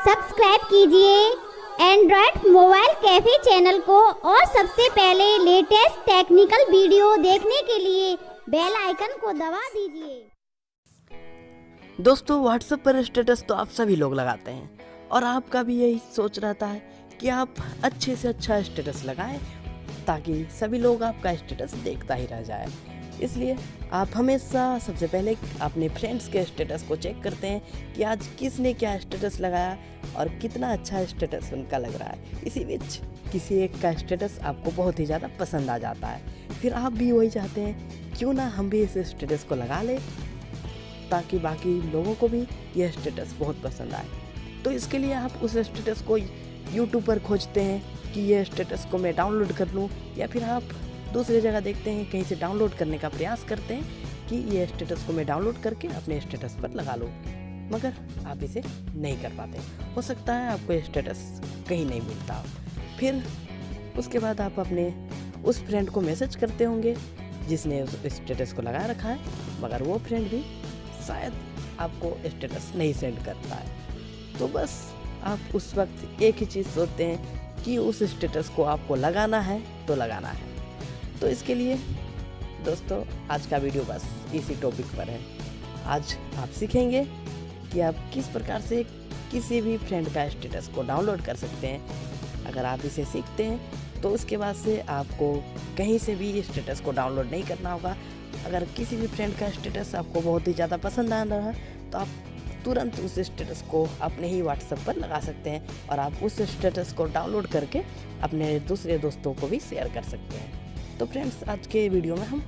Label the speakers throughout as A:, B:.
A: Subscribe कीजिए Android mobile cafe channel को और सबसे पहले लेटेस्ट टेक्निकल वीडियो देखने के लिए बेल आइकन को दबा दीजिए।
B: दोस्तों, व्हाट्सएप पर स्टेटस तो आप सभी लोग लगाते हैं और आपका भी यही सोच रहता है कि आप अच्छे से अच्छा स्टेटस लगाएं ताकि सभी लोग आपका स्टेटस देखता ही रह जाए। इसलिए आप हमेशा सबसे पहले अपने फ्रेंड्स के स्टेटस को चेक करते हैं कि आज किसने क्या स्टेटस लगाया और कितना अच्छा स्टेटस उनका लग रहा है। इसी बीच किसी एक का स्टेटस आपको बहुत ही ज़्यादा पसंद आ जाता है, फिर आप भी वही चाहते हैं क्यों ना हम भी इस स्टेटस को लगा लें ताकि बाकी लोगों को भी यह स्टेटस बहुत पसंद आए। तो इसके लिए आप उस स्टेटस को यूट्यूब पर खोजते हैं कि यह स्टेटस को मैं डाउनलोड कर लूँ, या फिर आप दूसरी जगह देखते हैं कहीं से डाउनलोड करने का प्रयास करते हैं कि ये स्टेटस को मैं डाउनलोड करके अपने स्टेटस पर लगा लूँ, मगर आप इसे नहीं कर पाते। हो सकता है आपको ये स्टेटस कहीं नहीं मिलता हो। फिर उसके बाद आप अपने उस फ्रेंड को मैसेज करते होंगे जिसने उस स्टेटस को लगा रखा है, मगर वो फ्रेंड भी शायद आपको स्टेटस नहीं सेंड करता है। तो बस आप उस वक्त एक ही चीज़ सोचते हैं कि उस स्टेटस को आपको लगाना है तो लगाना है। तो इसके लिए दोस्तों आज का वीडियो बस इसी टॉपिक पर है। आज आप सीखेंगे कि आप किस प्रकार से किसी भी फ्रेंड का स्टेटस को डाउनलोड कर सकते हैं। अगर आप इसे सीखते हैं तो उसके बाद से आपको कहीं से भी स्टेटस को डाउनलोड नहीं करना होगा। अगर किसी भी फ्रेंड का स्टेटस आपको बहुत ही ज़्यादा पसंद आ रहा है तो आप तुरंत उस स्टेटस को अपने ही व्हाट्सएप पर लगा सकते हैं और आप उस स्टेटस को डाउनलोड करके अपने दूसरे दोस्तों को भी शेयर कर सकते हैं। तो फ्रेंड्स, आज के वीडियो में हम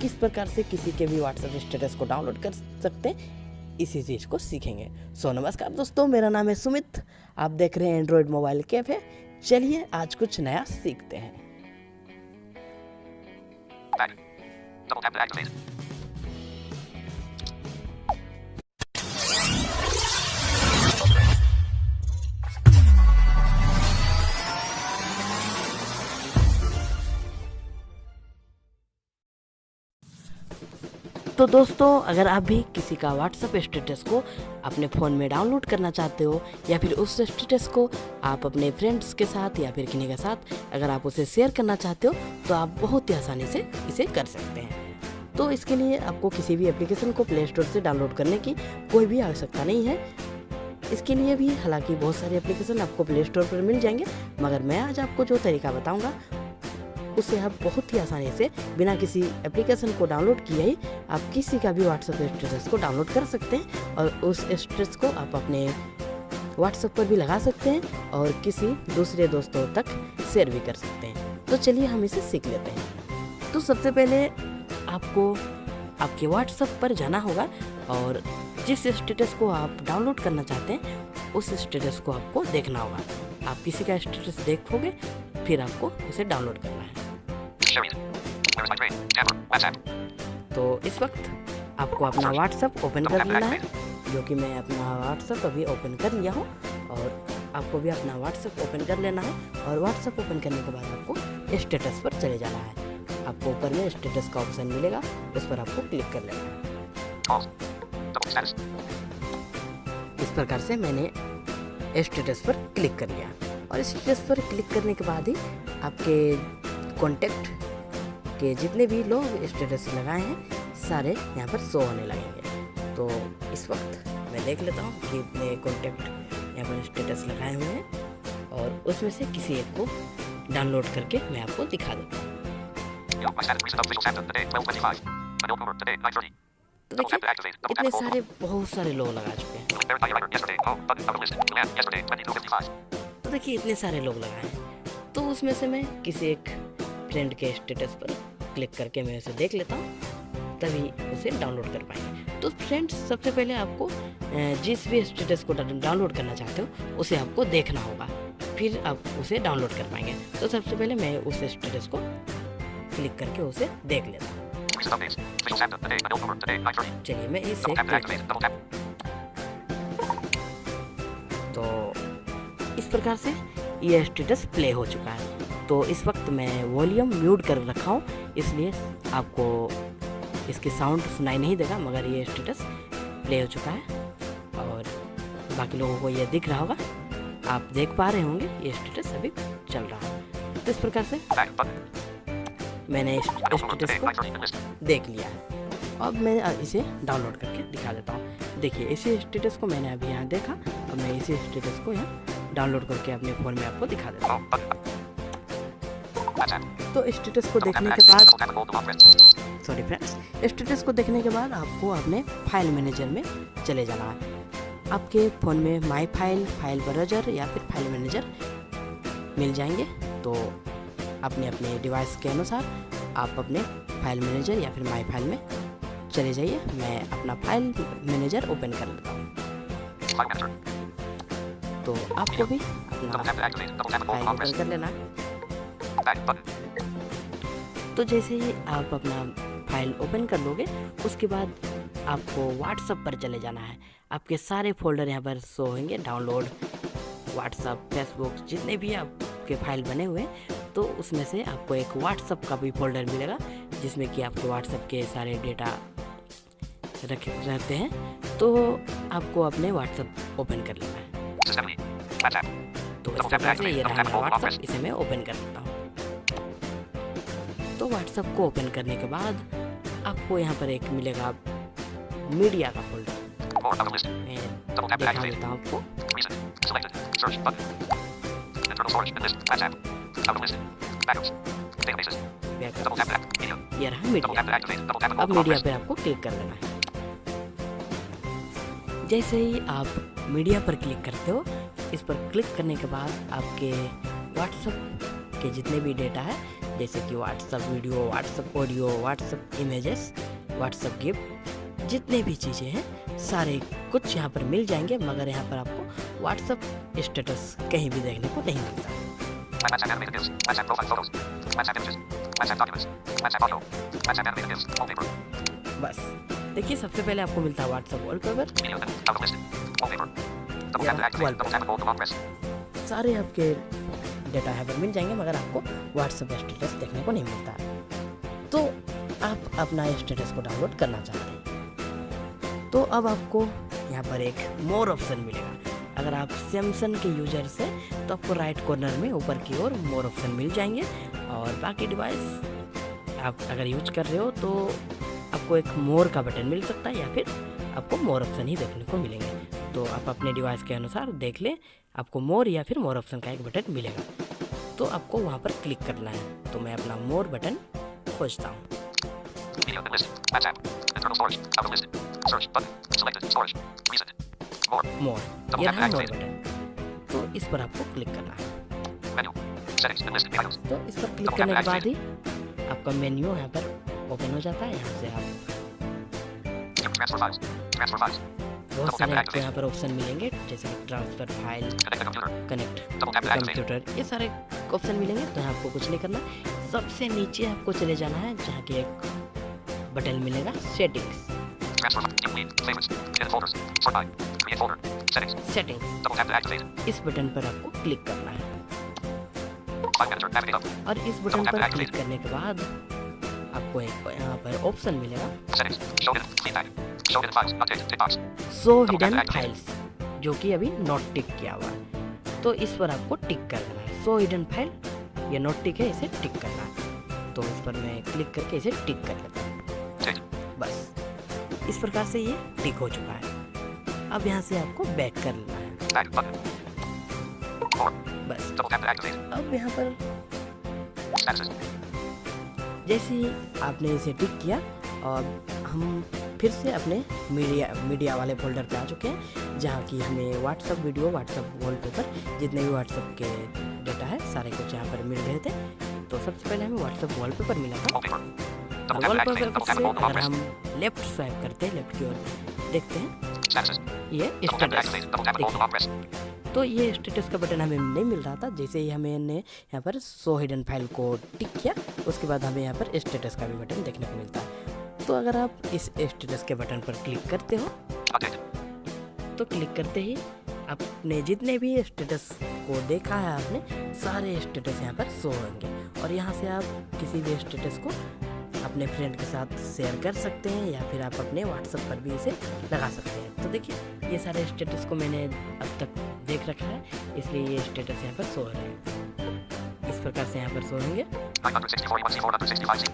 B: किस प्रकार से किसी के भी व्हाट्सएप स्टेटस को डाउनलोड कर सकते हैं इसी चीज़ को सीखेंगे। सो नमस्कार दोस्तों, मेरा नाम है सुमित, आप देख रहे हैं एंड्रॉइड मोबाइल कैफे। चलिए आज कुछ नया सीखते हैं। तो दोस्तों, अगर आप भी किसी का व्हाट्सएप स्टेटस को अपने फ़ोन में डाउनलोड करना चाहते हो, या फिर उस स्टेटस को आप अपने फ्रेंड्स के साथ या फिर किन्हीं के साथ अगर आप उसे शेयर करना चाहते हो तो आप बहुत ही आसानी से इसे कर सकते हैं। तो इसके लिए आपको किसी भी एप्लीकेशन को प्ले स्टोर से डाउनलोड करने की कोई भी आवश्यकता नहीं है। इसके लिए भी हालांकि बहुत सारे एप्लीकेशन आपको प्ले स्टोर पर मिल जाएंगे, मगर मैं आज आपको जो तरीका बताऊँगा उससे आप बहुत ही आसानी से बिना किसी एप्लीकेशन को डाउनलोड किए ही आप किसी का भी व्हाट्सएप स्टेटस को डाउनलोड कर सकते हैं और उस स्टेटस को आप अपने व्हाट्सएप पर भी लगा सकते हैं और किसी दूसरे दोस्तों तक शेयर भी कर सकते हैं। तो चलिए हम इसे सीख लेते हैं। तो सबसे पहले आपको आपके व्हाट्सएप पर जाना होगा और जिस स्टेटस को आप डाउनलोड करना चाहते हैं उस स्टेटस को आपको देखना होगा। आप किसी का स्टेटस देखोगे फिर आपको उसे डाउनलोड करना है। तो इस वक्त आपको अपना व्हाट्सएप ओपन कर लेना है, जो कि मैं अपना व्हाट्सएप अभी ओपन कर लिया हूँ, और आपको भी अपना व्हाट्सएप ओपन कर लेना है। और व्हाट्सएप ओपन करने के बाद आपको स्टेटस पर चले जाना है। आपको ऊपर में स्टेटस का ऑप्शन मिलेगा, उस पर आपको क्लिक कर लेना है। इस प्रकार से मैंने स्टेटस पर क्लिक कर लिया और स्टेटस पर क्लिक करने के बाद ही आपके कॉन्टैक्ट के जितने भी लोग स्टेटस लगाए हैं सारे यहाँ पर शो होने लगेंगे। तो इस वक्त मैं देख लेता हूँ कि इतने कॉन्टैक्ट यहाँ पर स्टेटस लगाए हुए हैं और उसमें से किसी एक को डाउनलोड करके मैं आपको दिखा देता हूँ। तो देखिए इतने सारे बहुत सारे लोग लगा चुके हैं। तो देखिए इतने सारे लोग लगाए हैं, तो उसमें से मैं किसी एक फ्रेंड के स्टेटस पर क्लिक करके मैं उसे देख लेता हूँ, तभी उसे डाउनलोड कर पाएंगे। तो फ्रेंड्स, सबसे पहले आपको जिस भी स्टेटस को डाउनलोड करना चाहते हो उसे आपको देखना होगा, फिर आप उसे डाउनलोड कर पाएंगे। तो सबसे पहले मैं उस स्टेटस को क्लिक करके उसे देख लेता हूँ। चलिए मैं इसे तो इस प्रकार से ये स्टेटस प्ले हो चुका है। तो इस वक्त मैं वॉल्यूम म्यूट कर रखा हूँ, इसलिए आपको इसकी साउंड सुनाई नहीं देगा, मगर ये स्टेटस प्ले हो चुका है। और बाकी लोगों को ये दिख रहा होगा, आप देख पा रहे होंगे ये स्टेटस अभी चल रहा है। तो इस प्रकार से मैंने स्टेटस को देख लिया है। अब मैं इसे डाउनलोड करके दिखा देता हूँ। देखिए इसी स्टेटस को मैंने अभी यहाँ देखा, अब मैं इसी स्टेटस को यहाँ डाउनलोड करके अपने फ़ोन में आपको दिखा देता हूँ। तो स्टेटस को देखने के बाद सॉरी फ्रेंड्स, स्टेटस को देखने के बाद आपको अपने फाइल मैनेजर में चले जाना है। आपके फ़ोन में माई फाइल, फाइल ब्राउज़र या फिर फाइल मैनेजर मिल जाएंगे। तो अपने अपने डिवाइस के अनुसार आप अपने फाइल मैनेजर या फिर माई फाइल में चले जाइए। मैं अपना फाइल मैनेजर ओपन कर लेता हूँ। तो आपको भी अपना फाइल ओपन कर लेना है। तो जैसे ही आप अपना फाइल ओपन कर लोगे, उसके बाद आपको व्हाट्सएप पर चले जाना है। आपके सारे फोल्डर यहाँ पर शो होंगे, डाउनलोड, व्हाट्सएप, फेसबुक, जितने भी आपके फाइल बने हुए हैं। तो उसमें से आपको एक व्हाट्सएप का भी फोल्डर मिलेगा, जिसमें कि आपके व्हाट्सएप के सारे डेटा रखे रहते हैं। तो आपको अपने व्हाट्सएप ओपन कर लेना है। तो इस तरह से ये रहा मेरा व्हाट्सएप, इसे मैं ओपन कर लेता हूँ। तो व्हाट्सएप को ओपन करने के बाद आपको यहाँ पर एक मिलेगा मीडिया का फोल्डर। मैं दिखा देता हूँ आपको। ये रहा मीडिया। अब मीडिया पे आपको क्लिक कर लेना है। जैसे ही आप मीडिया पर क्लिक करते हो, इस पर क्लिक करने के बाद आपके व्हाट्सएप के जितने भी डेटा है, जैसे कि WhatsApp video, WhatsApp audio, WhatsApp images, WhatsApp gift, जितने भी चीज़ें हैं सारे कुछ यहाँ पर मिल जाएंगे। मगर यहाँ पर आपको व्हाट्सएप स्टेटस कहीं भी देखने को नहीं मिलता। बस देखिए, सबसे पहले आपको मिलता है व्हाट्सएप वॉलपेपर। सारे आपके डेटा यहाँ पर मिल जाएंगे, मगर आपको व्हाट्सएप स्टेटस देखने को नहीं मिलता है। तो आप अपना स्टेटस को डाउनलोड करना चाहते हैं, तो अब आपको यहाँ पर एक मोर ऑप्शन मिलेगा। अगर आप सैमसंग के यूजर से तो आपको राइट कॉर्नर में ऊपर की ओर मोर ऑप्शन मिल जाएंगे। और बाकी डिवाइस आप अगर यूज कर रहे हो तो आपको एक मोर का बटन मिल सकता है, या फिर आपको मोर ऑप्शन ही देखने को मिलेंगे। तो आप अपने डिवाइस के अनुसार देख लें, आपको मोर या फिर मोर ऑप्शन का एक बटन मिलेगा। तो आपको वहाँ पर क्लिक करना है। तो मैं अपना मोर बटन खोजता हूँ। मोर, ये रहा मोर बटन। तो इस पर आपको क्लिक करना है। तो इस पर क्लिक करने के बाद ही आपका मेन्यू यहाँ पर ओपन हो जाता है। यहाँ से आप बहुत सारे आपको यहाँ पर ऑप्शन मिलेंगे, जैसे ट्रांसफर फाइल, कनेक्ट कंप्यूटर, ये सारे ऑप्शन मिलेंगे। तो यहाँ आपको कुछ नहीं करना, सबसे नीचे आपको चले जाना है, जहाँ की एक बटन मिलेगा सेटिंग्स। सेटिंग्स, इस बटन पर आपको क्लिक करना है। और इस बटन पर क्लिक करने के बाद आपको एक यहाँ पर ऑप्शन मिलेगा शो हिडन फाइल्स, जो कि अभी नॉट टिक किया हुआ है। तो इस पर आपको टिक कर देना है। शो हिडन फाइल ये नॉट टिक है, इसे टिक करना है। तो इस पर मैं क्लिक करके इसे टिक कर लेता हूँ। बस इस प्रकार से ये टिक हो चुका है। अब यहाँ से आपको बैक कर लेना है। बस अब यहाँ पर जैसे ही आपने इसे टिक किया, और हम फिर से अपने मीडिया वाले फोल्डर पे आ चुके हैं, जहाँ की हमें व्हाट्सएप वीडियो, व्हाट्सएप वॉलपेपर, जितने भी व्हाट्सएप के डेटा है सारे कुछ यहाँ पर मिल रहे थे। तो सबसे पहले हमें व्हाट्सएप वॉलपेपर मिला था। वॉलपेपर से अगर हम लेफ्ट स्वाइप करते हैं, लेफ्ट की ओर देखते हैं, ये स्टेटस। तो ये स्टेटस का बटन हमें नहीं मिल रहा था। जैसे ही हमें यहाँ पर शो हिडन फाइल को टिक किया, उसके बाद हमें यहाँ पर स्टेटस का भी बटन देखने को मिलता है। तो अगर आप इस स्टेटस के बटन पर क्लिक करते हो, तो क्लिक करते ही आपने जितने भी स्टेटस को देखा है, आपने सारे स्टेटस यहाँ पर शो होंगे। और यहाँ से आप किसी भी स्टेटस को अपने फ्रेंड के साथ शेयर कर सकते हैं, या फिर आप अपने व्हाट्सएप पर भी इसे लगा सकते हैं। तो देखिए ये सारे स्टेटस को मैंने अब तक देख रखा है, इसलिए ये स्टेटस यहाँ पर शो हो रहे हैं। इस प्रकार से यहाँ पर शो होंगे। 965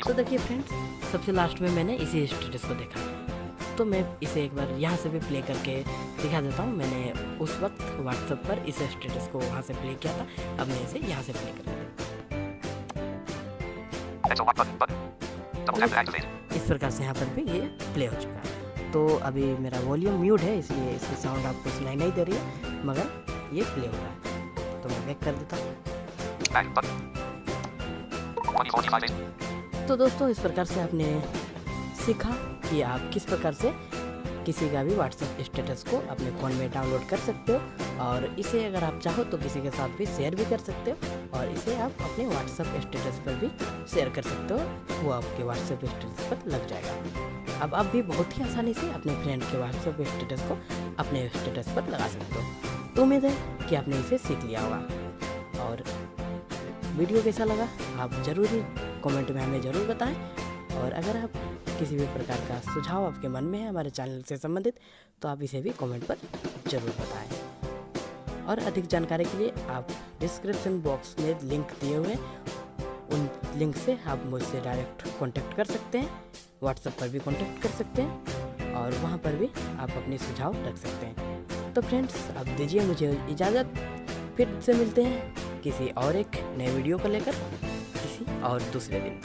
B: तो देखिए फ्रेंड्स, सबसे लास्ट में मैंने इसी स्टेटस को देखा, तो मैं इसे एक बार यहाँ से भी प्ले करके दिखा देता हूँ। मैंने उस वक्त व्हाट्सएप पर इस स्टेटस को वहाँ से प्ले किया था, अब मैं इसे यहाँ से प्ले कर देता हूँ। इस प्रकार से यहाँ पर भी ये प्ले हो चुका है। तो अभी मेरा वॉल्यूम म्यूट है, इसलिए इसकी साउंड आपको सुनाई नहीं दे रही है, मगर ये प्ले हो रहा है। तो मैं बैक कर देता हूँ। तो दोस्तों, इस प्रकार से आपने सीखा कि आप किस प्रकार से किसी का भी व्हाट्सएप स्टेटस को अपने फ़ोन में डाउनलोड कर सकते हो, और इसे अगर आप चाहो तो किसी के साथ भी शेयर भी कर सकते हो, और इसे आप अपने व्हाट्सएप स्टेटस पर भी शेयर कर सकते हो, वो आपके व्हाट्सएप स्टेटस पर लग जाएगा। अब आप भी बहुत ही आसानी से अपने फ्रेंड के व्हाट्सएप स्टेटस को अपने स्टेटस पर लगा सकते हो। तो उम्मीद है कि आपने इसे सीख लिया होगा, और वीडियो कैसा लगा आप ज़रूरी कमेंट में हमें ज़रूर बताएं, और अगर आप किसी भी प्रकार का सुझाव आपके मन में है हमारे चैनल से संबंधित, तो आप इसे भी कमेंट पर ज़रूर बताएं। और अधिक जानकारी के लिए आप डिस्क्रिप्शन बॉक्स में लिंक दिए हुए, उन लिंक से आप मुझसे डायरेक्ट कांटेक्ट कर सकते हैं, व्हाट्सएप पर भी कांटेक्ट कर सकते हैं, और वहां पर भी आप अपने सुझाव रख सकते हैं। तो फ्रेंड्स, अब दीजिए मुझे इजाज़त, फिर से मिलते हैं किसी और एक नए वीडियो को लेकर किसी और दूसरे दिन।